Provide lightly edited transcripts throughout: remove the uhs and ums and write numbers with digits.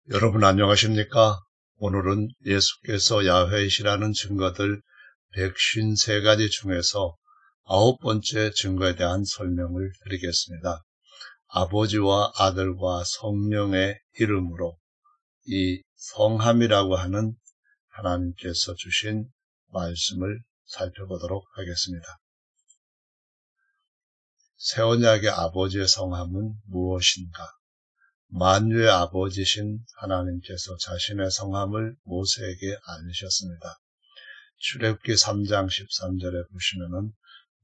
여러분 안녕하십니까? 오늘은 예수께서 야훼이시라는 증거들 153가지 중에서 9번째 증거에 대한 설명을 드리겠습니다. 아버지와 아들과 성령의 이름으로 이 성함이라고 하는 하나님께서 주신 말씀을 살펴보도록 하겠습니다. 새 언약의 아버지의 성함은 무엇인가? 만유의 아버지신 하나님께서 자신의 성함을 모세에게 알리셨습니다. 출애굽기 3장 13절에 보시면은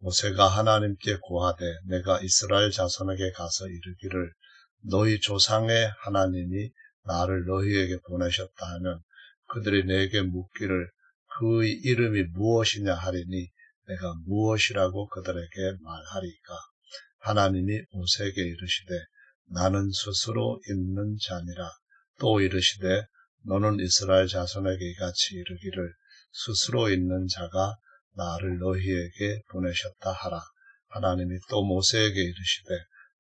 모세가 하나님께 고하되 내가 이스라엘 자손에게 가서 이르기를 너희 조상의 하나님이 나를 너희에게 보내셨다 하면 그들이 내게 묻기를 그의 이름이 무엇이냐 하리니 내가 무엇이라고 그들에게 말하리까? 하나님이 모세에게 이르시되 나는 스스로 있는 자니라. 또 이르시되 너는 이스라엘 자손에게 이같이 이르기를 스스로 있는 자가 나를 너희에게 보내셨다 하라. 하나님이 또 모세에게 이르시되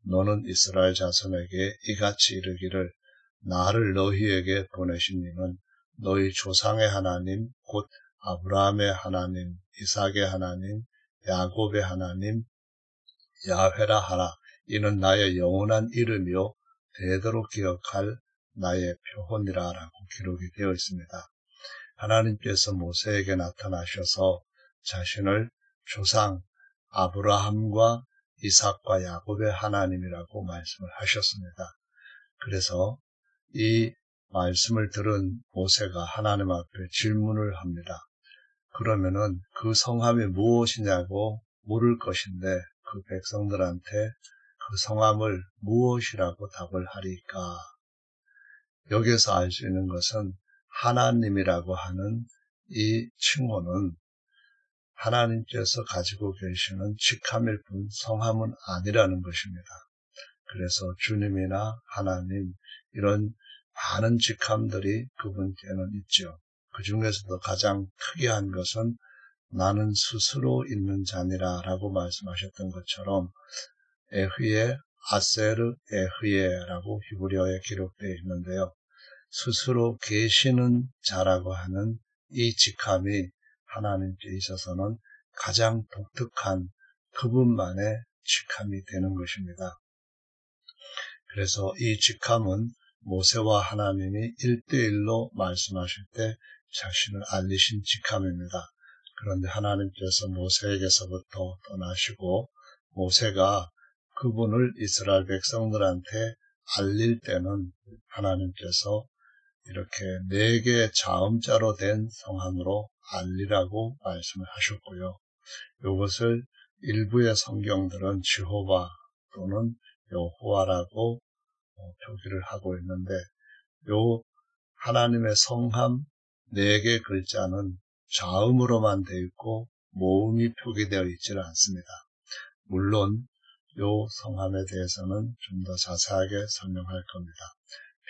너는 이스라엘 자손에게 이같이 이르기를 나를 너희에게 보내신 이는 너희 조상의 하나님 곧 아브라함의 하나님, 이삭의 하나님, 야곱의 하나님 야훼라 하라. 이는 나의 영원한 이름이요 대대로 기억할 나의 표본이라 라고 기록이 되어 있습니다. 하나님께서 모세에게 나타나셔서 자신을 조상 아브라함과 이삭과 야곱의 하나님이라고 말씀을 하셨습니다. 그래서 이 말씀을 들은 모세가 하나님 앞에 질문을 합니다. 그러면은 그 성함이 무엇이냐고 물을 것인데 그 백성들한테 그 성함을 무엇이라고 답을 하리까? 여기에서 알 수 있는 것은 하나님이라고 하는 이 칭호는 하나님께서 가지고 계시는 직함일 뿐 성함은 아니라는 것입니다. 그래서 주님이나 하나님 이런 많은 직함들이 그분께는 있죠. 그 중에서도 가장 특이한 것은 나는 스스로 있는 자니라 라고 말씀하셨던 것처럼 에흐예, 아세르 에흐예라고 히브리어에 기록되어 있는데요. 스스로 계시는 자라고 하는 이 직함이 하나님께 있어서는 가장 독특한 그분만의 직함이 되는 것입니다. 그래서 이 직함은 모세와 하나님이 1대1로 말씀하실 때 자신을 알리신 직함입니다. 그런데 하나님께서 모세에게서부터 떠나시고 모세가 그분을 이스라엘 백성들한테 알릴 때는 하나님께서 이렇게 4개의 자음자로 된 성함으로 알리라고 말씀을 하셨고요. 이것을 일부의 성경들은 지호바 또는 여호와라고 표기를 하고 있는데 요 하나님의 성함 4개 글자는 자음으로만 되어 있고 모음이 표기되어 있지는 않습니다. 물론 요 성함에 대해서는 좀 더 자세하게 설명할 겁니다.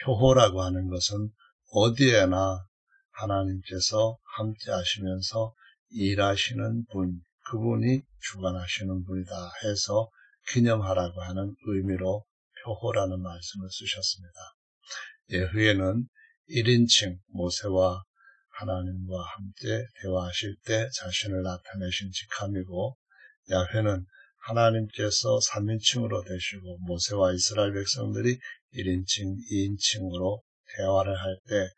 표호라고 하는 것은 어디에나 하나님께서 함께 하시면서 일하시는 분, 그분이 주관하시는 분이다 해서 기념하라고 하는 의미로 표호라는 말씀을 쓰셨습니다. 예후에는 1인칭 모세와 하나님과 함께 대화하실 때 자신을 나타내신 직함이고 야훼는 하나님께서 3인칭으로 되시고 모세와 이스라엘 백성들이 1인칭, 2인칭으로 대화를 할 때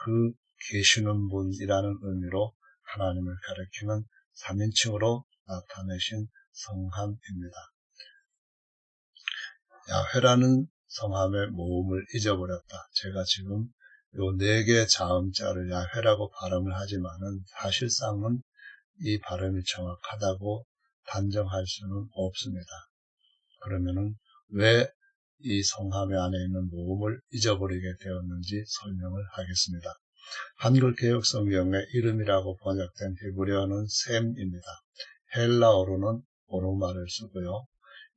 그 계시는 분이라는 의미로 하나님을 가리키는 3인칭으로 나타내신 성함입니다. 야훼라는 성함의 모음을 잊어버렸다. 제가 지금 요 4개의 자음자를 야훼라고 발음을 하지만은 사실상은 이 발음이 정확하다고 단정할 수는 없습니다. 그러면은 왜 이 성함의 안에 있는 모음을 잊어버리게 되었는지 설명을 하겠습니다. 한글 개역 성경의 이름이라고 번역된 히브리어는 셈입니다. 헬라어로는 오르마를 쓰고요.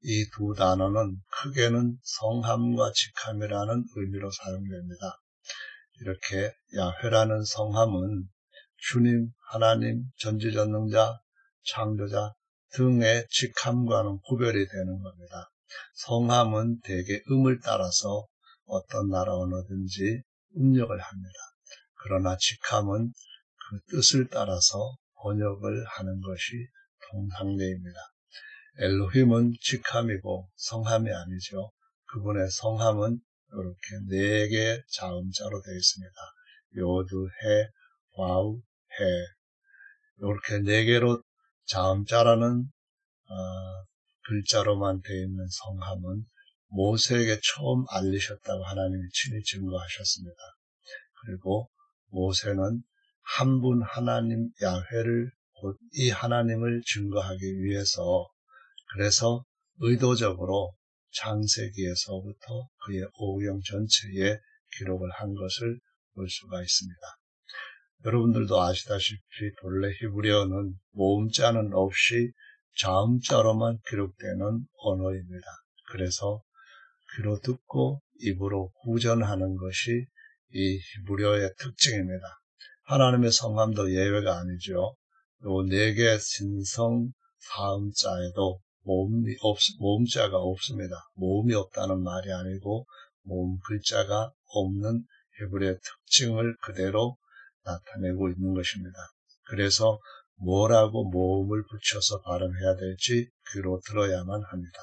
이 두 단어는 크게는 성함과 직함이라는 의미로 사용됩니다. 이렇게 야훼라는 성함은 주님, 하나님, 전지전능자, 창조자 등의 직함과는 구별이 되는 겁니다. 성함은 대개 음을 따라서 어떤 나라 언어든지 입력을 합니다. 그러나 직함은 그 뜻을 따라서 번역을 하는 것이 통상례입니다. 엘로힘은 직함이고 성함이 아니죠. 그분의 성함은 이렇게 4개의 자음자로 되어 있습니다. 요드, 해, 와우, 해. 이렇게 4개로 자음자라는 글자로만 되어 있는 성함은 모세에게 처음 알리셨다고 하나님이 친히 증거하셨습니다. 그리고 모세는 한 분 하나님 야훼를 곧 이 하나님을 증거하기 위해서 그래서 의도적으로 창세기에서부터 그의 오경 전체에 기록을 한 것을 볼 수가 있습니다. 여러분들도 아시다시피 본래 히브리어는 모음자는 없이 자음자로만 기록되는 언어입니다. 그래서 귀로 듣고 입으로 구전하는 것이 이 히브리어의 특징입니다. 하나님의 성함도 예외가 아니죠. 요 4개 신성 사음자에도 모음자가 없습니다. 모음이 없다는 말이 아니고 모음 글자가 없는 히브리어의 특징을 그대로 나타내고 있는 것입니다. 그래서 뭐라고 모음을 붙여서 발음해야 될지 귀로 들어야만 합니다.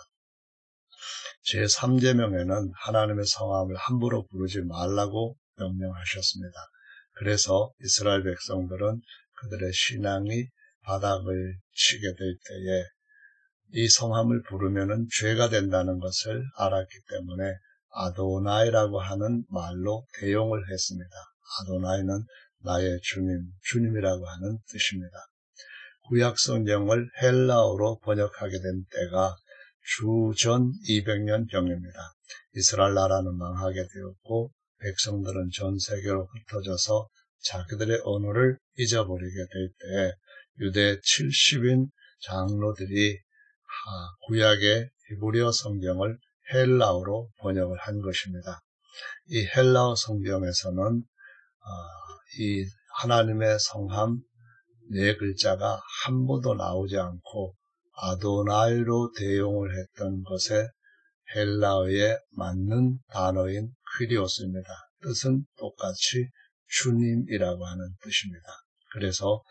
제3계명에는 하나님의 성함을 함부로 부르지 말라고 명령하셨습니다. 그래서 이스라엘 백성들은 그들의 신앙이 바닥을 치게 될 때에 이 성함을 부르면은 죄가 된다는 것을 알았기 때문에 아도나이라고 하는 말로 대용을 했습니다. 아도나이는 나의 주님, 주님이라고 하는 뜻입니다. 구약 성경을 헬라어로 번역하게 된 때가 주전 200년경입니다. 이스라엘 나라는 망하게 되었고 백성들은 전 세계로 흩어져서 자기들의 언어를 잊어버리게 될 때 유대 70인 장로들이 구약의 히브리어 성경을 헬라어로 번역을 한 것입니다. 이 헬라어 성경에서는 이 하나님의 성함 4글자가 한 번도 나오지 않고 아도나이로 대용을 했던 것에 헬라어에 맞는 단어인 퀴리오스입니다. 뜻은 똑같이 주님이라고 하는 뜻입니다. 그래서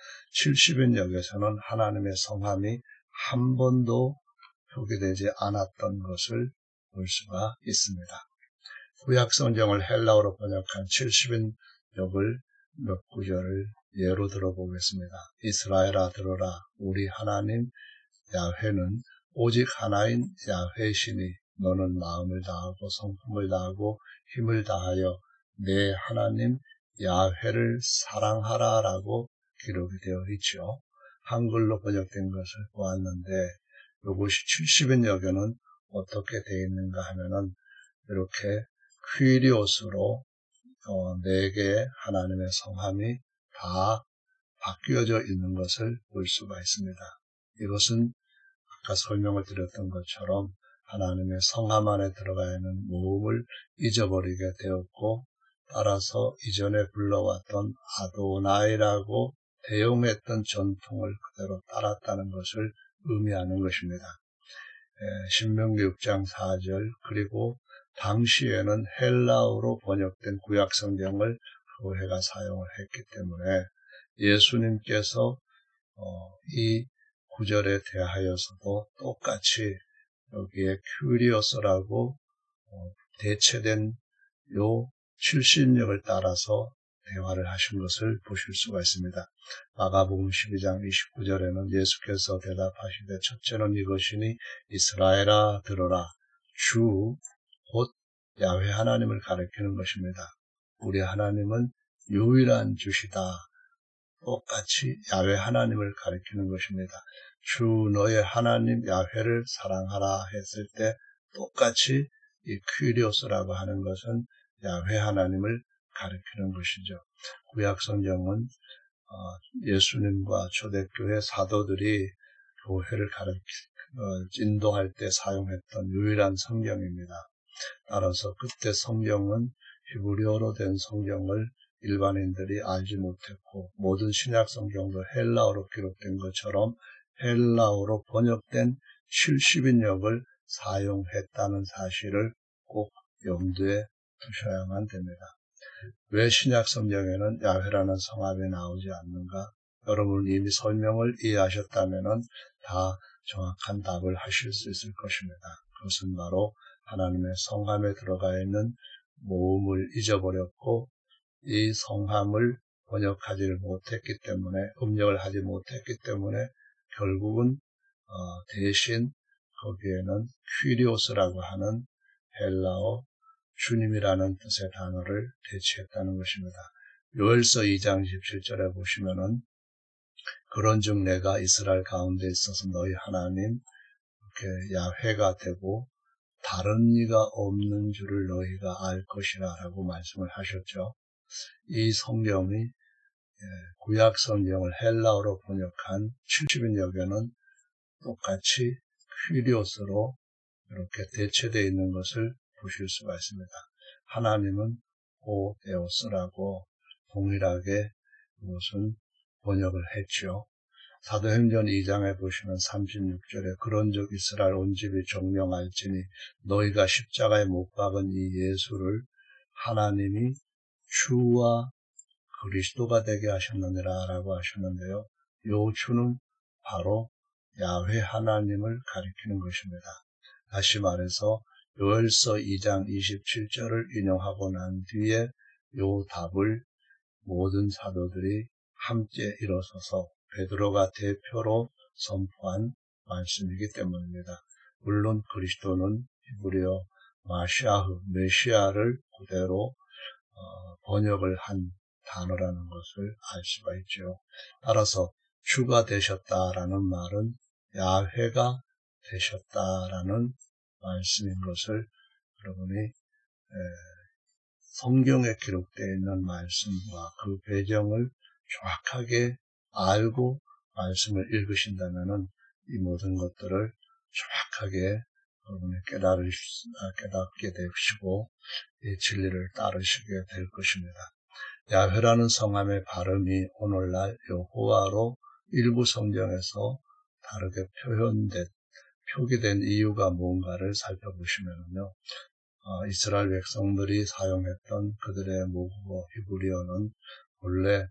70인역에서는 하나님의 성함이 한 번도 표기되지 않았던 것을 볼 수가 있습니다. 구약 성경을 헬라어로 번역한 70인역을 몇 구절을 예로 들어보겠습니다. 이스라엘아 들어라. 우리 하나님 야훼는 오직 하나인 야훼시니 너는 마음을 다하고 성품을 다하고 힘을 다하여 내 하나님 야훼를 사랑하라 라고 기록이 되어 있죠. 한글로 번역된 것을 보았는데 이것이 70인역에는 어떻게 되어 있는가 하면은 이렇게 퀴리오스로 4개의 하나님의 성함이 다 바뀌어져 있는 것을 볼 수가 있습니다. 이것은 아까 설명을 드렸던 것처럼 하나님의 성함 안에 들어가 있는 모음을 잊어버리게 되었고 따라서 이전에 불러왔던 아도나이라고 대용했던 전통을 그대로 따랐다는 것을 의미하는 것입니다. 신명기 6장 4절 그리고 당시에는 헬라어로 번역된 구약 성경을 교회가 사용을 했기 때문에 예수님께서 이 구절에 대하여서도 똑같이 여기에 큐리오스라고 대체된 요 70역을 따라서 대화를 하신 것을 보실 수가 있습니다. 마가복음 12장 29절에는 예수께서 대답하시되 첫째는 이것이니 이스라엘아 들어라. 주 곧 야훼 하나님을 가리키는 것입니다. 우리 하나님은 유일한 주시다. 똑같이 야훼 하나님을 가리키는 것입니다. 주 너의 하나님 야훼를 사랑하라 했을 때 똑같이 이 퀴리오스라고 하는 것은 야훼 하나님을 가리키는 것이죠. 구약 성경은 예수님과 초대교회 사도들이 교회를 인도할 때 사용했던 유일한 성경입니다. 따라서 그때 성경은 히브리어로 된 성경을 일반인들이 알지 못했고 모든 신약 성경도 헬라어로 기록된 것처럼 헬라어로 번역된 70인역을 사용했다는 사실을 꼭 염두에 두셔야만 됩니다. 왜 신약 성경에는 야훼라는 성함이 나오지 않는가? 여러분 이미 설명을 이해하셨다면 다 정확한 답을 하실 수 있을 것입니다. 그것은 바로 하나님의 성함에 들어가 있는 모음을 잊어버렸고 이 성함을 번역하지를 못했기 때문에 음력을 하지 못했기 때문에 결국은 대신 거기에는 퀴리오스라고 하는 헬라어 주님이라는 뜻의 단어를 대체했다는 것입니다. 요엘서 2장 17절에 보시면은 그런즉 내가 이스라엘 가운데 있어서 너희 하나님 이렇게 야훼가 되고 다른 이가 없는 줄을 너희가 알 것이라 라고 말씀을 하셨죠. 이 성경이 구약 성경을 헬라어로 번역한 70인역에는 똑같이 퀴리오스로 이렇게 대체되어 있는 것을 보실 수가 있습니다. 하나님은 호데오스라고 동일하게 무슨 번역을 했죠. 사도행전 2장에 보시면 36절에 그런즉 이스라엘 온 집이 정령할지니 너희가 십자가에 못 박은 이 예수를 하나님이 주와 그리스도가 되게 하셨느니라 라고 하셨는데요. 요 주는 바로 야훼 하나님을 가리키는 것입니다. 다시 말해서 요엘서 2장 27절을 인용하고 난 뒤에 요 답을 모든 사도들이 함께 일어서서 베드로가 대표로 선포한 말씀이기 때문입니다. 물론 그리스도는 히브리어 마시아흐, 메시아를 그대로 번역을 한 단어라는 것을 알 수가 있죠. 따라서 주가 되셨다라는 말은 야훼가 되셨다라는 말씀인 것을 여러분이 성경에 기록되어 있는 말씀과 그 배경을 정확하게 알고 말씀을 읽으신다면 이 모든 것들을 정확하게 여러분이 깨닫게 되시고 이 진리를 따르시게 될 것입니다. 야훼라는 성함의 발음이 오늘날 여호와로 일부 성경에서 다르게 표기된 이유가 뭔가를 살펴보시면요. 이스라엘 백성들이 사용했던 그들의 모국어 히브리어는 원래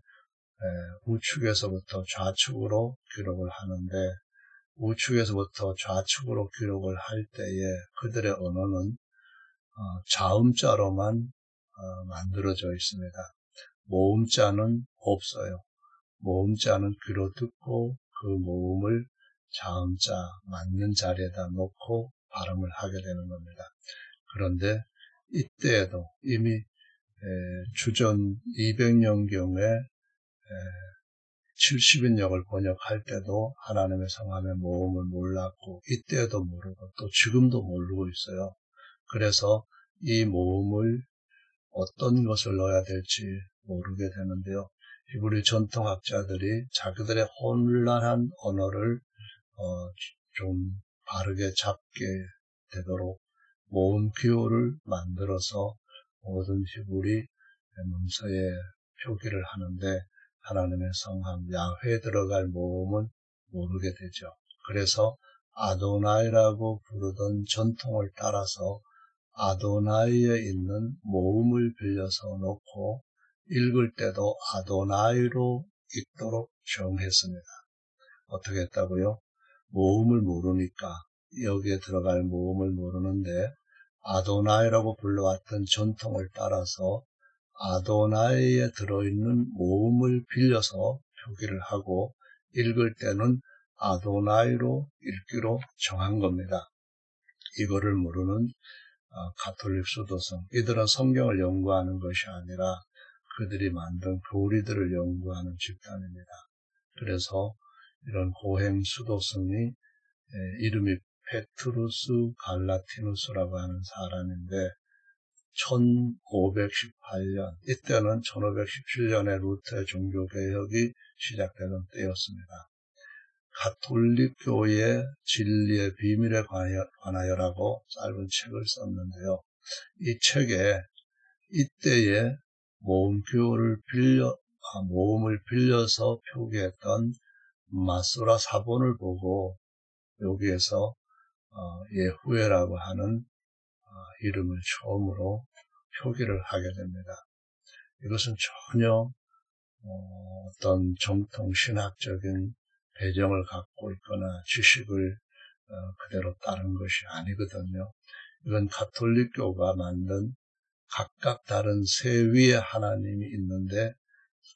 우측에서부터 좌측으로 기록을 하는데 우측에서부터 좌측으로 기록을 할 때에 그들의 언어는 자음자로만 만들어져 있습니다. 모음자는 없어요. 모음자는 귀로 듣고 그 모음을 자음자 맞는 자리에다 놓고 발음을 하게 되는 겁니다. 그런데 이때에도 이미 주전 200년경에 70인역을 번역할 때도 하나님의 성함의 모음을 몰랐고 이때에도 모르고 또 지금도 모르고 있어요. 그래서 이 모음을 어떤 것을 넣어야 될지 모르게 되는데요. 히브리 전통학자들이 자기들의 혼란한 언어를 좀 바르게 잡게 되도록 모음 기호를 만들어서 모든 히브리 문서에 표기를 하는데 하나님의 성함 야훼 들어갈 모음은 모르게 되죠. 그래서 아도나이라고 부르던 전통을 따라서 아도나이에 있는 모음을 빌려서 놓고 읽을 때도 아도나이로 읽도록 정했습니다. 어떻게 했다고요? 모음을 모르니까 여기에 들어갈 모음을 모르는데 아도나이라고 불러왔던 전통을 따라서 아도나이에 들어있는 모음을 빌려서 표기를 하고 읽을 때는 아도나이로 읽기로 정한 겁니다. 이거를 모르는 가톨릭 수도성, 이들은 성경을 연구하는 것이 아니라 그들이 만든 교리들을 연구하는 집단입니다. 그래서 이런 고행 수도성이 이름이 페트루스 갈라티누스라고 하는 사람인데 1518년, 이때는 1517년에 루터의 종교개혁이 시작되던 때였습니다. 가톨릭 교회의 진리의 비밀에 관하여라고 짧은 책을 썼는데요. 이 책에 이때의 모음을 빌려서 표기했던 마소라 사본을 보고 여기에서 예후회라고 하는 이름을 처음으로 표기를 하게 됩니다. 이것은 전혀 어떤 정통 신학적인 배경을 갖고 있거나 지식을 그대로 따른 것이 아니거든요. 이건 가톨릭교가 만든 각각 다른 세 위의 하나님이 있는데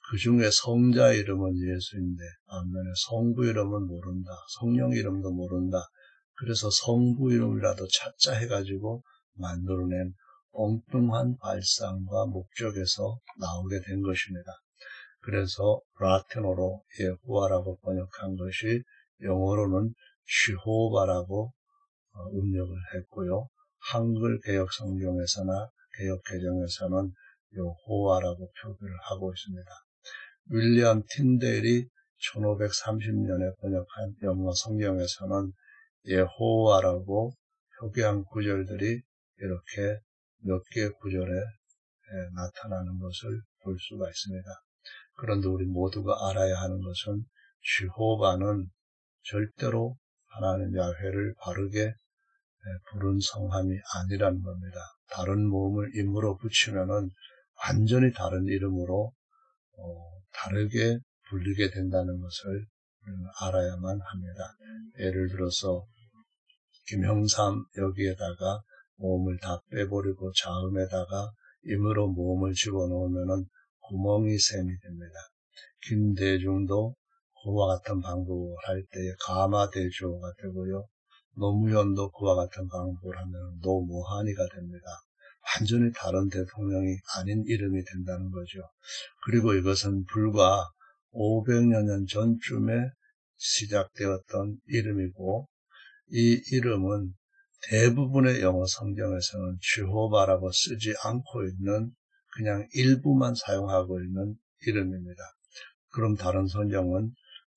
그 중에 성자 이름은 예수인데 반면에 성부 이름은 모른다. 성령 이름도 모른다. 그래서 성부 이름이라도 찾자 해가지고 만들어낸 엉뚱한 발상과 목적에서 나오게 된 것입니다. 그래서 라틴어로 예호와라고 번역한 것이 영어로는 지호바라고 음력을 했고요. 한글 개역 성경에서나 개역 개정에서는 여호와라고 표기를 하고 있습니다. 윌리엄 틴데일이 1530년에 번역한 영어 성경에서는 여호와라고 표기한 구절들이 이렇게 몇 개의 구절에 나타나는 것을 볼 수가 있습니다. 그런데 우리 모두가 알아야 하는 것은 지호바는 절대로 하나님 야훼를 바르게 부른 성함이 아니라는 겁니다. 다른 모음을 임으로 붙이면은 완전히 다른 이름으로 다르게 불리게 된다는 것을 우리는 알아야만 합니다. 예를 들어서 김형삼 여기에다가 모음을 다 빼버리고 자음에다가 임으로 모음을 집어넣으면은 구멍이 셈이 됩니다. 김대중도 그와 같은 방법을 할 때에 가마대조가 되고요. 노무현도 그와 같은 방법을 하면 노무한이가 됩니다. 완전히 다른 대통령이 아닌 이름이 된다는 거죠. 그리고 이것은 불과 500여 년 전쯤에 시작되었던 이름이고 이 이름은 대부분의 영어 성경에서는 지호바라고 쓰지 않고 있는 그냥 일부만 사용하고 있는 이름입니다. 그럼 다른 성경은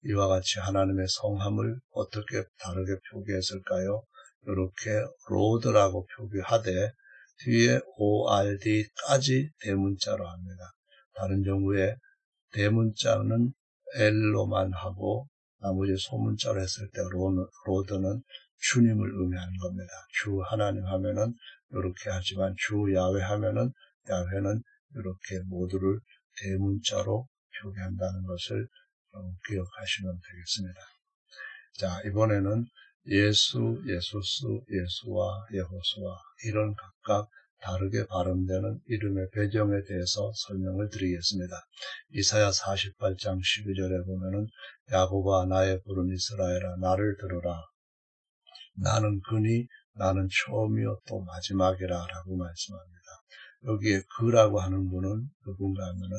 이와 같이 하나님의 성함을 어떻게 다르게 표기했을까요? 이렇게 로드라고 표기하되 뒤에 ORD까지 대문자로 합니다. 다른 경우에 대문자는 L로만 하고 나머지 소문자로 했을 때 로드는 주님을 의미하는 겁니다. 주 하나님 하면은 이렇게 하지만 주 야훼 하면은 야훼는 이렇게 모두를 대문자로 표기한다는 것을 기억하시면 되겠습니다. 자, 이번에는 예수, 예수스, 예수와 여호수아 이런 각각 다르게 발음되는 이름의 배경에 대해서 설명을 드리겠습니다. 이사야 48장 12절에 보면은 야곱아 나의 부른 이스라엘아 나를 들으라. 나는 그니 나는 처음이요 또 마지막이라 라고 말씀합니다. 여기에 그라고 하는 분은 누군가 하면은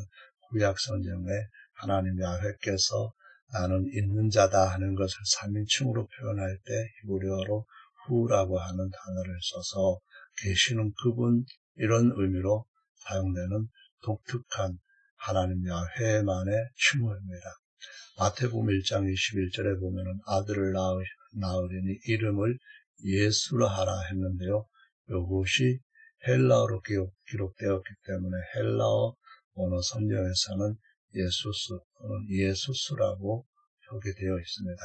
구약 성경에 하나님 야훼께서 나는 있는 자다 하는 것을 3인칭으로 표현할 때 히브리어로 후라고 하는 단어를 써서 계시는 그분 이런 의미로 사용되는 독특한 하나님 야훼만의 칭호입니다. 마태복음 1장 21절에 보면은 아들을 낳으리니 이름을 예수라 하라 했는데요. 이것이 헬라어로 기록되었기 때문에 헬라어 언어 성경에서는 예수스 또는 예수스라고 표기되어 있습니다.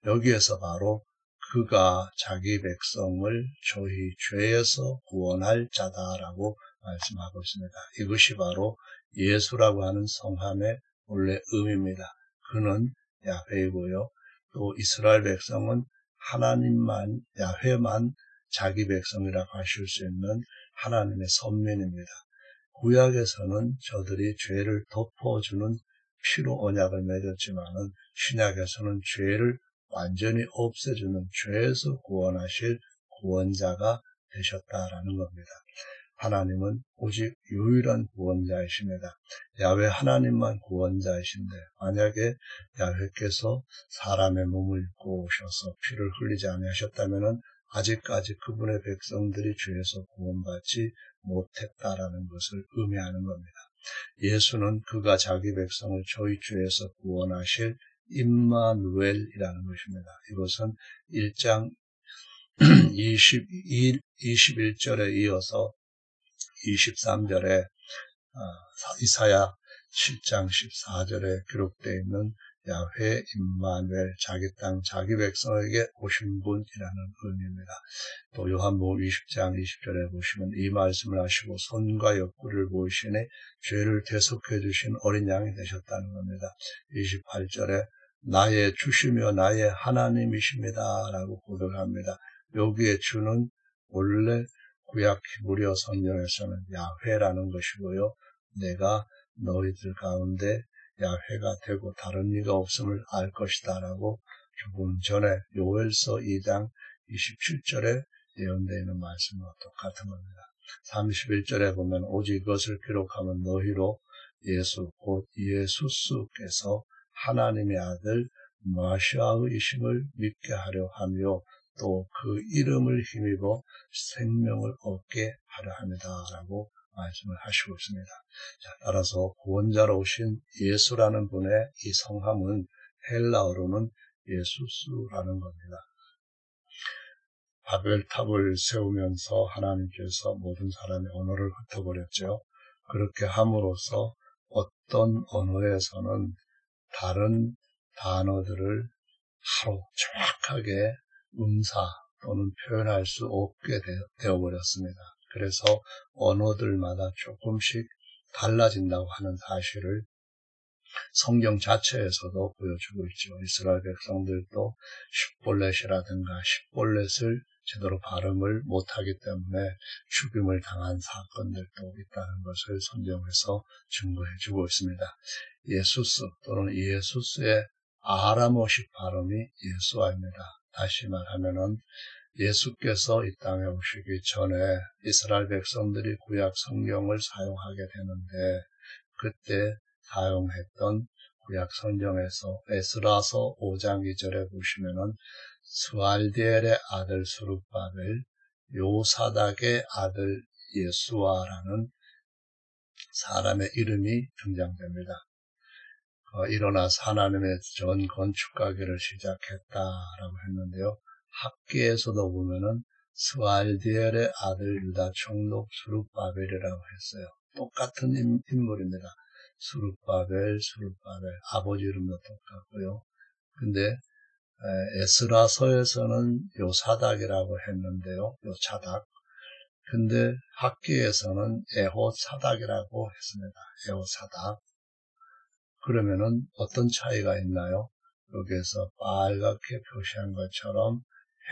여기에서 바로 그가 자기 백성을 저희 죄에서 구원할 자다라고 말씀하고 있습니다. 이것이 바로 예수라고 하는 성함의 원래 의미입니다. 그는 야훼이고요. 또 이스라엘 백성은 하나님만, 야훼만 자기 백성이라고 하실 수 있는 하나님의 선민입니다. 구약에서는 저들이 죄를 덮어주는 피로 언약을 맺었지만은 신약에서는 죄를 완전히 없애주는 죄에서 구원하실 구원자가 되셨다라는 겁니다. 하나님은 오직 유일한 구원자이십니다. 야훼 하나님만 구원자이신데 만약에 야훼께서 사람의 몸을 입고 오셔서 피를 흘리지 아니하셨다면은 아직까지 그분의 백성들이 죄에서 구원받지 못했다라는 것을 의미하는 겁니다. 예수는 그가 자기 백성을 저희 죄에서 구원하실 임마누엘이라는 것입니다. 이것은 1장 21절에 이어서 23절에 이사야 7장 14절에 기록되어 있는 야훼 임마누엘, 자기 땅 자기 백성에게 오신 분이라는 의미입니다. 또 요한복음 20장 20절에 보시면 이 말씀을 하시고 손과 옆구리를 보이시니 죄를 대속해 주신 어린 양이 되셨다는 겁니다. 28절에 나의 주시며 나의 하나님이십니다 라고 고백을 합니다. 여기에 주는 원래 구약 히브리어 성경에서는 야훼라는 것이고요. 내가 너희들 가운데 야훼가 되고 다른 이가 없음을 알 것이다 라고 조금 전에 요엘서 2장 27절에 예언되어 있는 말씀과 똑같은 겁니다. 31절에 보면 오직 이것을 기록하면 너희로 예수 곧 예수스께서 하나님의 아들 마시아의이심을 믿게 하려 하며 또 그 이름을 힘입어 생명을 얻게 하려 합니다 라고 말씀을 하시고 있습니다. 자, 따라서 구원자로 오신 예수라는 분의 이 성함은 헬라어로는 예수스라는 겁니다. 바벨탑을 세우면서 하나님께서 모든 사람의 언어를 흩어버렸죠. 그렇게 함으로써 어떤 언어에서는 다른 단어들을 바로 정확하게 음사 또는 표현할 수 없게 되어버렸습니다. 그래서 언어들마다 조금씩 달라진다고 하는 사실을 성경 자체에서도 보여주고 있죠. 이스라엘 백성들도 십볼렛이라든가 십볼렛을 제대로 발음을 못하기 때문에 죽임을 당한 사건들도 있다는 것을 성경에서 증거해주고 있습니다. 예수스 또는 예수스의 아람어식 발음이 예수아입니다. 다시 말하면은 예수께서 이 땅에 오시기 전에 이스라엘 백성들이 구약 성경을 사용하게 되는데 그때 사용했던 구약 성경에서 에스라서 5장 2절에 보시면은 스알디엘의 아들 스룹바벨, 요사닥의 아들 예수아라는 사람의 이름이 등장됩니다. 일어나서 하나님의 전 건축가기를 시작했다라고 했는데요. 학계에서도 보면은 스알디엘의 아들 유다 총독 스룹바벨이라고 했어요. 똑같은 인물입니다. 스룹바벨, 아버지 이름도 똑같고요. 근데 에스라서에서는 요사닥이라고 했는데요. 요차닥. 근데 학계에서는 에호사닥이라고 했습니다. 에호사닥. 그러면은 어떤 차이가 있나요? 여기에서 빨갛게 표시한 것처럼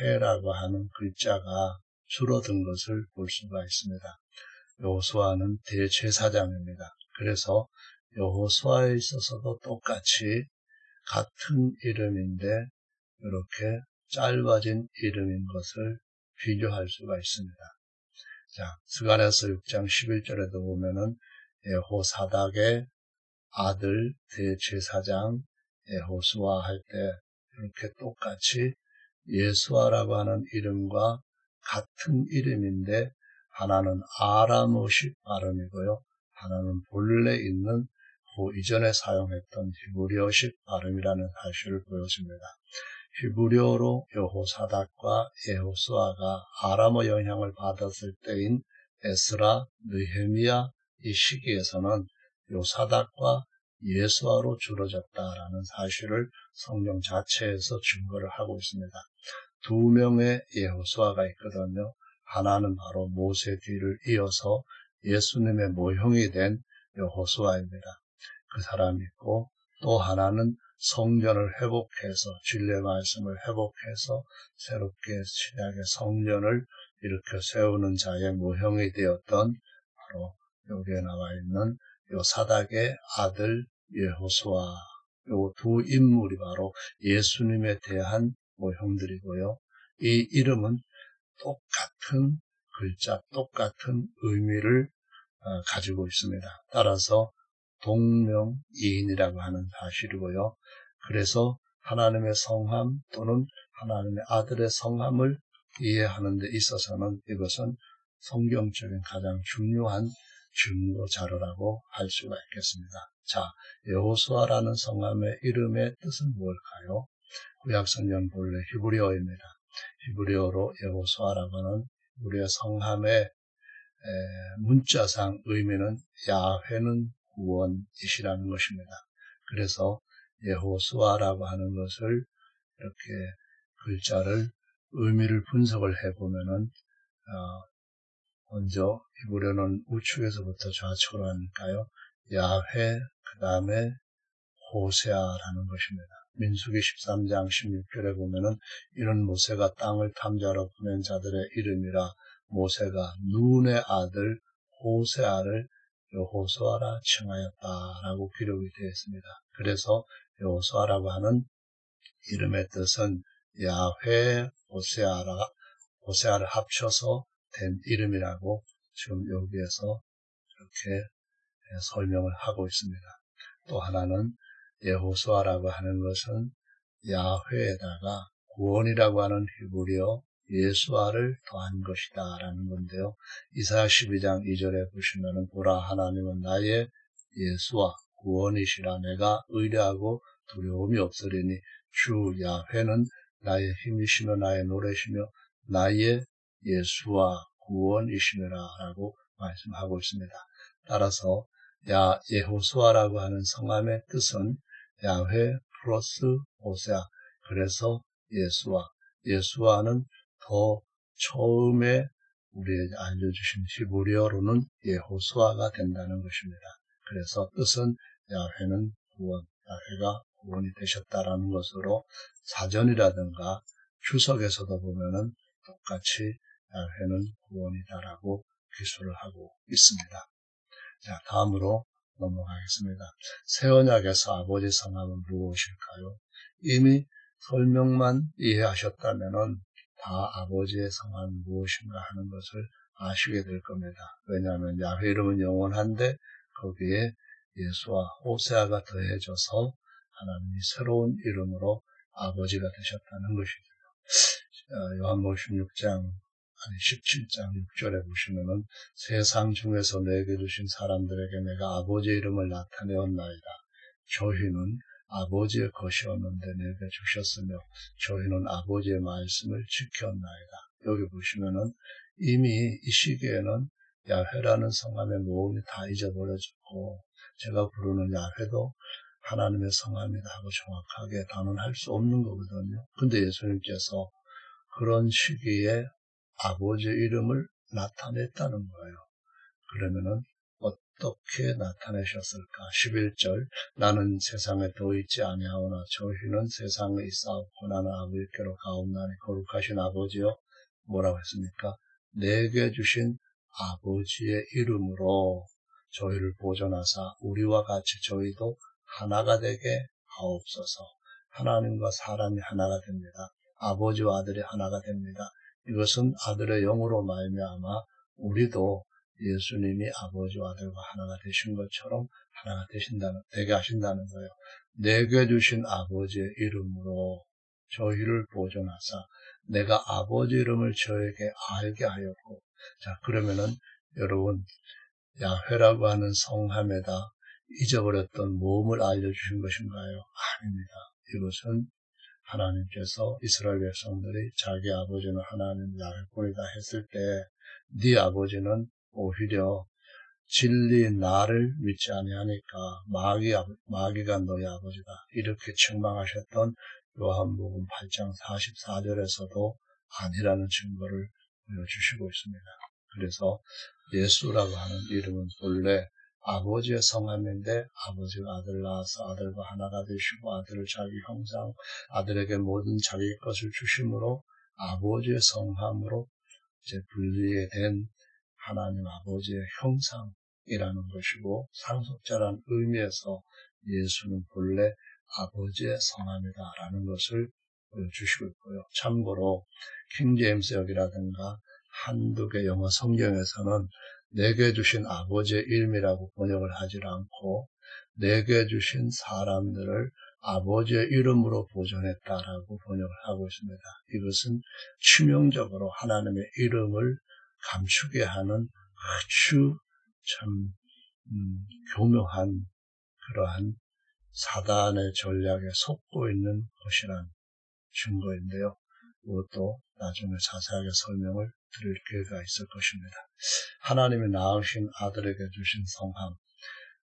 해라고 하는 글자가 줄어든 것을 볼 수가 있습니다. 여호수아는 대제사장입니다. 그래서 여호수아에 있어서도 똑같이 같은 이름인데 이렇게 짧아진 이름인 것을 비교할 수가 있습니다. 자, 스가랴서 6장 11절에도 보면은 여호사닥의 아들 대제사장 여호수아 할 때 이렇게 똑같이 예수아라고 하는 이름과 같은 이름인데 하나는 아람어식 발음이고요. 하나는 본래 있는 그 이전에 사용했던 히브리어식 발음이라는 사실을 보여줍니다. 히브리어로 여호사닥과 여호수아가 아람어 영향을 받았을 때인 에스라, 느헤미야 이 시기에서는 요사닥과 예수아로 줄어졌다라는 사실을 성경 자체에서 증거를 하고 있습니다. 두 명의 여호수아가 있거든요. 하나는 바로 모세 뒤를 이어서 예수님의 모형이 된 여호수아입니다. 그 사람이 있고 또 하나는 성전을 회복해서 진리의 말씀을 회복해서 새롭게 신약의 성전을 일으켜 세우는 자의 모형이 되었던 바로 여기에 나와 있는 요사닥의 아들 여호수아, 요 두 인물이 바로 예수님에 대한 모형들이고요. 이 이름은 똑같은 글자, 똑같은 의미를 가지고 있습니다. 따라서 동명이인이라고 하는 사실이고요. 그래서 하나님의 성함 또는 하나님의 아들의 성함을 이해하는 데 있어서는 이것은 성경적인 가장 중요한 증거 자료라고 할 수가 있겠습니다. 자, 여호수아라는 성함의 이름의 뜻은 뭘까요? 구약성경 본래 히브리어입니다. 히브리어로 여호수아라고는 우리의 성함의 문자상 의미는 야훼는 구원이시라는 것입니다. 그래서 여호수아라고 하는 것을 이렇게 글자를 의미를 분석을 해보면은 먼저 히브리어는 우측에서부터 좌측으로 하니까요. 야훼, 그 다음에 호세아라는 것입니다. 민수기 13장 16절에 보면은 이런 모세가 땅을 탐지하러 보낸 자들의 이름이라 모세가 눈의 아들 호세아를 여호수아라 칭하였다라고 기록이 되어 있습니다. 그래서 여호수아라고 하는 이름의 뜻은 야훼 호세아를 합쳐서 된 이름이라고 지금 여기에서 이렇게 설명을 하고 있습니다. 또 하나는 여호수아라고 하는 것은 야훼에다가 구원이라고 하는 히브리어 예수아를 더한 것이다 라는 건데요. 이사야 12장 2절에 보시면은 보라 하나님은 나의 예수아 구원이시라 내가 의뢰하고 두려움이 없으리니 주 야훼는 나의 힘이시며 나의 노래시며 나의 예수와 구원이시니라 라고 말씀하고 있습니다. 따라서 여호수아라고 하는 성함의 뜻은 야훼 플러스 호세아, 그래서 예수아는 더 처음에 우리에게 알려주신 히브리어로는 여호수아가 된다는 것입니다. 그래서 뜻은 야훼는 구원, 야훼가 구원이 되셨다라는 것으로 사전이라든가 주석에서도 보면은 똑같이 야훼는 구원이다라고 기술을 하고 있습니다. 자, 다음으로 넘어가겠습니다. 새 언약에서 아버지 성함은 무엇일까요? 이미 설명만 이해하셨다면은 다 아버지의 성함은 무엇인가 하는 것을 아시게 될 겁니다. 왜냐하면 야훼 이름은 영원한데 거기에 예수와 호세아가 더해져서 하나님이 새로운 이름으로 아버지가 되셨다는 것이죠. 요한복음 17장 6절에 보시면은 세상 중에서 내게 주신 사람들에게 내가 아버지의 이름을 나타내었나이다. 저희는 아버지의 것이었는데 내게 주셨으며 저희는 아버지의 말씀을 지켰나이다. 여기 보시면은 이미 이 시기에는 야훼라는 성함의 모음이 다 잊어버려졌고 제가 부르는 야훼도 하나님의 성함이다 하고 정확하게 단언할 수 없는 거거든요. 근데 예수님께서 그런 시기에 아버지의 이름을 나타냈다는 거예요. 그러면은 어떻게 나타내셨을까? 11절 나는 세상에 더 있지 아니하오나 저희는 세상에 있사옵고 나는 아버지께로 가옵나니 거룩하신 아버지여 뭐라고 했습니까? 내게 주신 아버지의 이름으로 저희를 보존하사 우리와 같이 저희도 하나가 되게 하옵소서. 하나님과 사람이 하나가 됩니다. 아버지와 아들이 하나가 됩니다. 이것은 아들의 영으로 말미암아 우리도 예수님이 아버지와 아들과 하나가 되신 것처럼 하나가 되게 하신다는 거예요. 내게 주신 아버지의 이름으로 저희를 보존하사 내가 아버지 이름을 저에게 알게 하였고, 자 그러면은 여러분 야훼라고 하는 성함에다 잊어버렸던 모음을 알려주신 것인가요? 아닙니다. 이것은 하나님께서 이스라엘 백성들이 자기 아버지는 하나님 야훼뿐이다 했을 때 네 아버지는 오히려 진리 나를 믿지 아니하니까 마귀가 너희 아버지다 이렇게 책망하셨던 요한복음 8장 44절에서도 아니라는 증거를 보여주시고 있습니다. 그래서 예수라고 하는 이름은 본래 아버지의 성함인데 아버지가 아들을 낳아서 아들과 하나가 되시고 아들을 자기 형상, 아들에게 모든 자기 것을 주심으로 아버지의 성함으로 이제 분리된 하나님 아버지의 형상이라는 것이고 상속자라는 의미에서 예수는 본래 아버지의 성함이다라는 것을 보여주시고 있고요. 참고로 킹제임스역이라든가 한두 개 영어 성경에서는 내게 주신 아버지의 이름이라고 번역을 하지 않고 내게 주신 사람들을 아버지의 이름으로 보존했다라고 번역을 하고 있습니다. 이것은 치명적으로 하나님의 이름을 감추게 하는 아주 참 교묘한 그러한 사단의 전략에 속고 있는 것이란 증거인데요. 그것도 나중에 자세하게 설명을 드릴 기회가 있을 것입니다. 하나님이 낳으신 아들에게 주신 성함,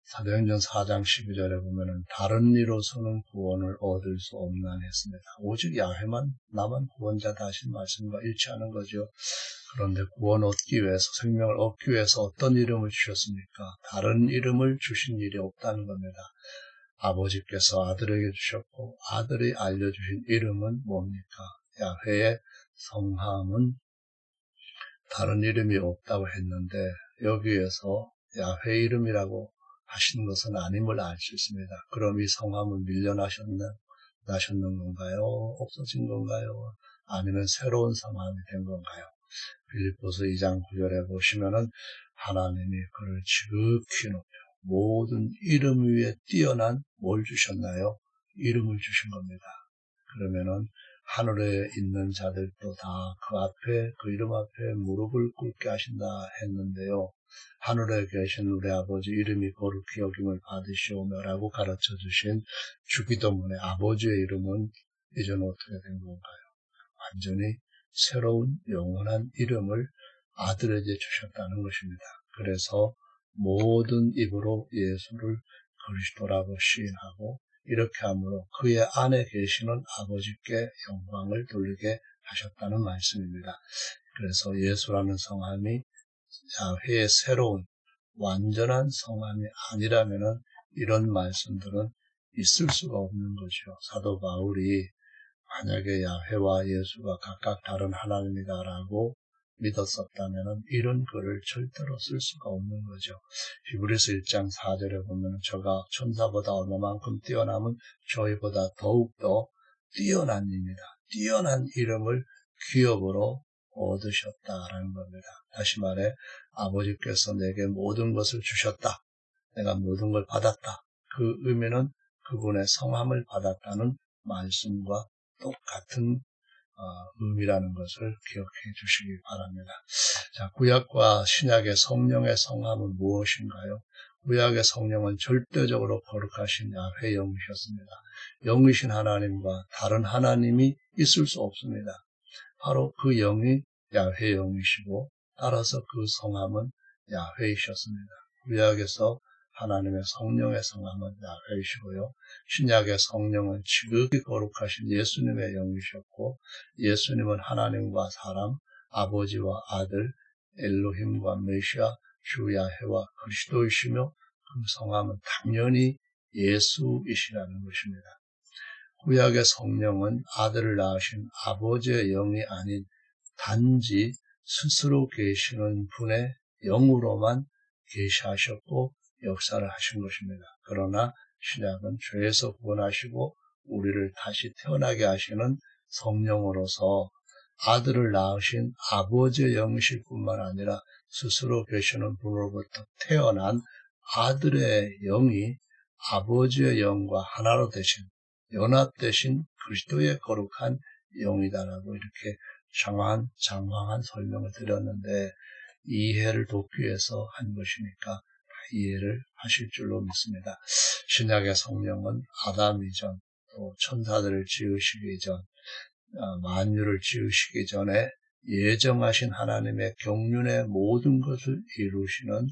사도행전 4장 12절에 보면은 다른 이로서는 구원을 얻을 수 없나 했습니다. 오직 야훼만 나만 구원자다 하신 말씀과 일치하는 거죠. 그런데 구원 얻기 위해서, 생명을 얻기 위해서 어떤 이름을 주셨습니까? 다른 이름을 주신 일이 없다는 겁니다. 아버지께서 아들에게 주셨고 아들이 알려주신 이름은 뭡니까? 야훼의 성함은 다른 이름이 없다고 했는데 여기에서 야훼 이름이라고 하신 것은 아님을 알 수 있습니다. 그럼 이 성함은 밀려나셨는 건가요? 없어진 건가요? 아니면 새로운 성함이 된 건가요? 빌립보서 2장 9절에 보시면은 하나님이 그를 지극히 높여 모든 이름 위에 뛰어난 뭘 주셨나요? 이름을 주신 겁니다. 그러면은 하늘에 있는 자들도 다 그 앞에, 그 이름 앞에 무릎을 꿇게 하신다 했는데요. 하늘에 계신 우리 아버지 이름이 거룩히 여김을 받으시오며라고 가르쳐 주신 주기도문의 아버지의 이름은 이제는 어떻게 된 건가요? 완전히 새로운 영원한 이름을 아들에게 주셨다는 것입니다. 그래서 모든 입으로 예수를 그리스도라고 시인하고 이렇게 함으로 그의 안에 계시는 아버지께 영광을 돌리게 하셨다는 말씀입니다. 그래서 예수라는 성함이 야훼의 새로운 완전한 성함이 아니라면은 이런 말씀들은 있을 수가 없는 거죠. 사도 바울이 만약에 야훼와 예수가 각각 다른 하나님이다라고 믿었었다면 이런 글을 절대로 쓸 수가 없는 거죠. 히브리서 1장 4절에 보면 저가 천사보다 얼마만큼 뛰어남은 저희보다 더욱더 뛰어난 입니다. 뛰어난 이름을 기업으로 얻으셨다라는 겁니다. 다시 말해 아버지께서 내게 모든 것을 주셨다. 내가 모든 걸 받았다. 그 의미는 그분의 성함을 받았다는 말씀과 똑같은 의미라는 것을 기억해 주시기 바랍니다. 자, 구약과 신약의 성령의 성함은 무엇인가요? 구약의 성령은 절대적으로 거룩하신 야훼 영이셨습니다. 영이신 하나님과 다른 하나님이 있을 수 없습니다. 바로 그 영이 야훼 영이시고 따라서 그 성함은 야훼이셨습니다. 구약에서 하나님의 성령의 성함은 야훼이시고요. 신약의 성령은 지극히 거룩하신 예수님의 영이셨고 예수님은 하나님과 사람, 아버지와 아들, 엘로힘과 메시아, 주 야훼와 그리스도이시며 그 성함은 당연히 예수이시라는 것입니다. 구약의 성령은 아들을 낳으신 아버지의 영이 아닌 단지 스스로 계시는 분의 영으로만 계시하셨고 역사를 하신 것입니다. 그러나 신약은 죄에서 구원하시고 우리를 다시 태어나게 하시는 성령으로서 아들을 낳으신 아버지의 영이실 뿐만 아니라 스스로 계시는 분으로부터 태어난 아들의 영이 아버지의 영과 하나로 되신 연합되신 그리스도의 거룩한 영이다라고 이렇게 장황한 설명을 드렸는데 이해를 돕기 위해서 한 것이니까 이해를 하실 줄로 믿습니다. 신약의 성령은 아담 이전 또 천사들을 지으시기 전 만유를 지으시기 전에 예정하신 하나님의 경륜의 모든 것을 이루시는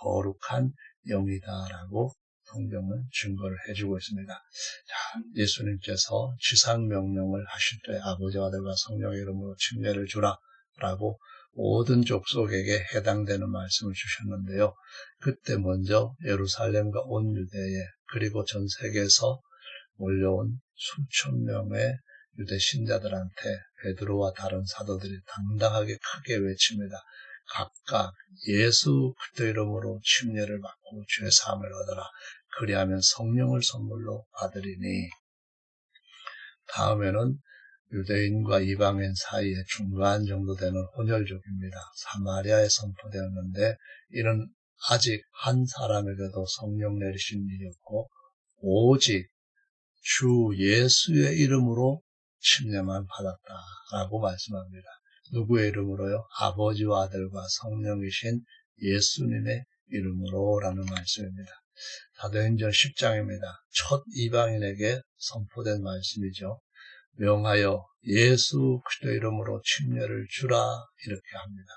거룩한 영이다라고 성경은 증거를 해주고 있습니다. 자, 예수님께서 지상명령을 하실 때 아버지와 아들과 성령의 이름으로 침례를 주라라고 모든 족속에게 해당되는 말씀을 주셨는데요. 그때 먼저 예루살렘과 온 유대에 그리고 전 세계에서 몰려온 수천 명의 유대 신자들한테 베드로와 다른 사도들이 당당하게 크게 외칩니다. 각각 예수 그리스도 이름으로 침례를 받고 죄 사함을 얻어라. 그리하면 성령을 선물로 받으리니. 다음에는 유대인과 이방인 사이에 중간 정도 되는 혼혈족입니다. 사마리아에 선포되었는데 이는 아직 한 사람에게도 성령 내리신 일이 없고 오직 주 예수의 이름으로 침례만 받았다라고 말씀합니다. 누구의 이름으로요? 아버지와 아들과 성령이신 예수님의 이름으로라는 말씀입니다. 사도행전 10장입니다. 첫 이방인에게 선포된 말씀이죠. 명하여 예수 그리스도 이름으로 침례를 주라 이렇게 합니다.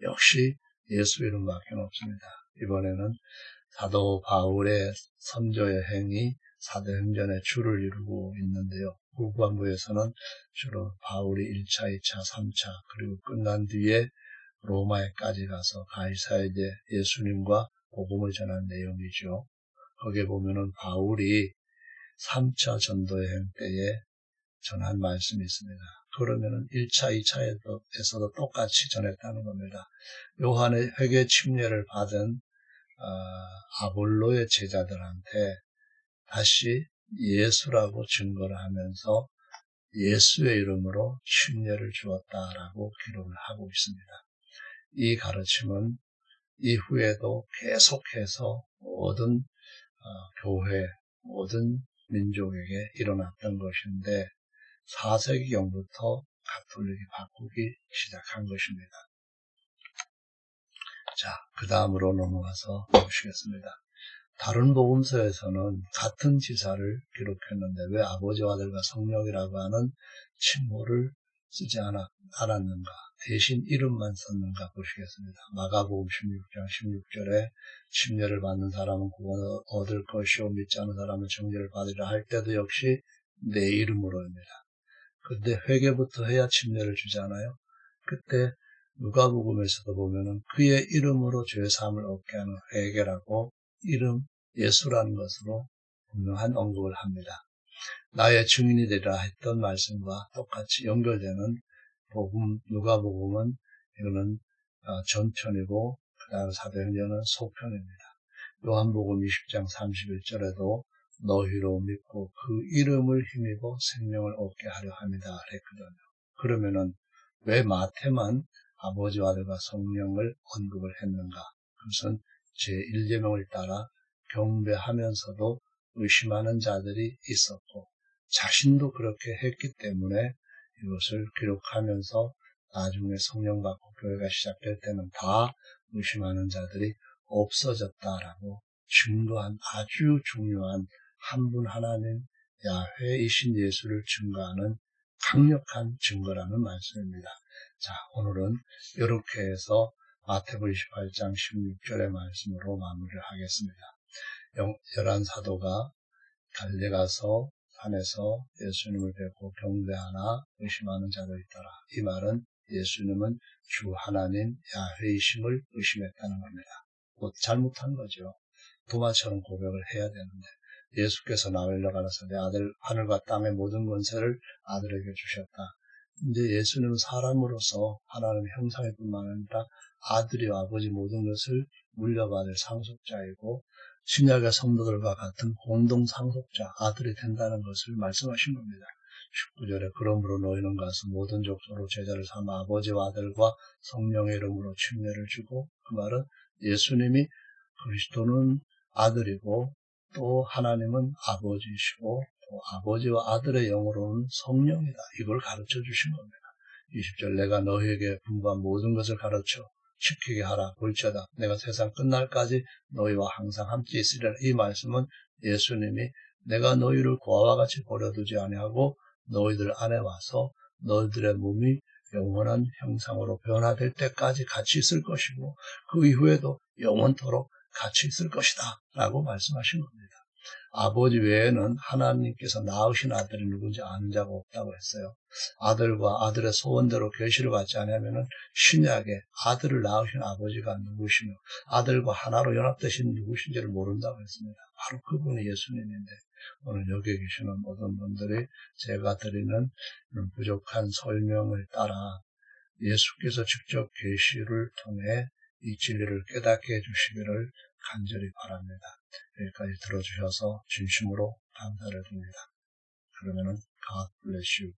역시 예수 이름밖에 없습니다. 이번에는 사도 바울의 선조 여행이 사도행전의 주를 이루고 있는데요. 후반부에서는 주로 바울이 1차, 2차, 3차 그리고 끝난 뒤에 로마에까지 가서 가이사에게 예수님과 복음을 전한 내용이죠. 거기에 보면은 바울이 3차 전도여행 때에 전한 말씀이 있습니다. 그러면은 1차, 2차에서도 똑같이 전했다는 겁니다. 요한의 회개 침례를 받은 아볼로의 제자들한테 다시 예수라고 증거를 하면서 예수의 이름으로 침례를 주었다라고 기록을 하고 있습니다. 이 가르침은 이후에도 계속해서 모든 교회, 모든 민족에게 일어났던 것인데 4세기경부터 가톨릭이 바꾸기 시작한 것입니다. 자, 그 다음으로 넘어가서 보시겠습니다. 다른 복음서에서는 같은 지사를 기록했는데 왜 아버지와 아들과 성령이라고 하는 칭호를 쓰지 않았는가? 대신 이름만 썼는가 보시겠습니다. 마가복음 16장 16절에 침례를 받는 사람은 구원을 얻을 것이요 믿지 않는 사람은 정죄를 받으리라 할 때도 역시 내 이름으로입니다. 근데 회개부터 해야 침례를 주지 않아요? 그때 누가복음에서도 보면은 그의 이름으로 죄사함을 얻게 하는 회개라고 이름 예수라는 것으로 분명한 언급을 합니다. 나의 증인이 되리라 했던 말씀과 똑같이 연결되는 복음, 누가복음은 이거는 전편이고 그 다음 사도행전은 소편입니다. 요한복음 20장 31절에도 너희로 믿고 그 이름을 힘입어 생명을 얻게 하려 합니다 했거든요. 그러면은 왜 마태만 아버지와 아들과 성령을 언급을 했는가? 그것은 제1계명을 따라 경배하면서도 의심하는 자들이 있었고 자신도 그렇게 했기 때문에 이것을 기록하면서 나중에 성령 받고 교회가 시작될 때는 다 의심하는 자들이 없어졌다라고 증거한 아주 중요한 한 분 하나님 야훼이신 예수를 증거하는 강력한 증거라는 말씀입니다. 자, 오늘은 이렇게 해서 마태복음 28장 16절의 말씀으로 마무리를 하겠습니다. 11사도가 갈릴리 가서 산에서 예수님을 뵙고 경배하나 의심하는 자도 있더라. 이 말은 예수님은 주 하나님 야훼이심을 의심했다는 겁니다. 곧 잘못한 거죠. 도마처럼 고백을 해야 되는데 예수께서 나를 가라사 내 아들 하늘과 땅의 모든 권세를 아들에게 주셨다. 이제 예수님은 사람으로서 하나님의 형상일 뿐만 아니라 아들이와 아버지 모든 것을 물려받을 상속자이고 신약의 성도들과 같은 공동 상속자 아들이 된다는 것을 말씀하신 겁니다. 19절에 그러므로 너희는 가서 모든 족속으로 제자를 삼아 아버지와 아들과 성령의 이름으로 침례를 주고 그 말은 예수님이 그리스도는 아들이고 또 하나님은 아버지이시고 또 아버지와 아들의 영으로는 성령이다. 이걸 가르쳐 주신 겁니다. 20절 내가 너희에게 분부한 모든 것을 가르쳐 지키게 하라. 볼지어다 내가 세상 끝날까지 너희와 항상 함께 있으리라. 이 말씀은 예수님이 내가 너희를 고아와 같이 버려두지 아니하고 너희들 안에 와서 너희들의 몸이 영원한 형상으로 변화될 때까지 같이 있을 것이고 그 이후에도 영원토록 같이 있을 것이다 라고 말씀하신 겁니다. 아버지 외에는 하나님께서 낳으신 아들이 누군지 아는 자가 없다고 했어요. 아들과 아들의 소원대로 계시를 받지 않으면 신약에 아들을 낳으신 아버지가 누구시며 아들과 하나로 연합되신 누구신지를 모른다고 했습니다. 바로 그분이 예수님인데 오늘 여기 계시는 모든 분들이 제가 드리는 부족한 설명을 따라 예수께서 직접 계시를 통해 이 진리를 깨닫게 해주시기를 간절히 바랍니다. 여기까지 들어주셔서 진심으로 감사를 드립니다. 그러면은 God bless you.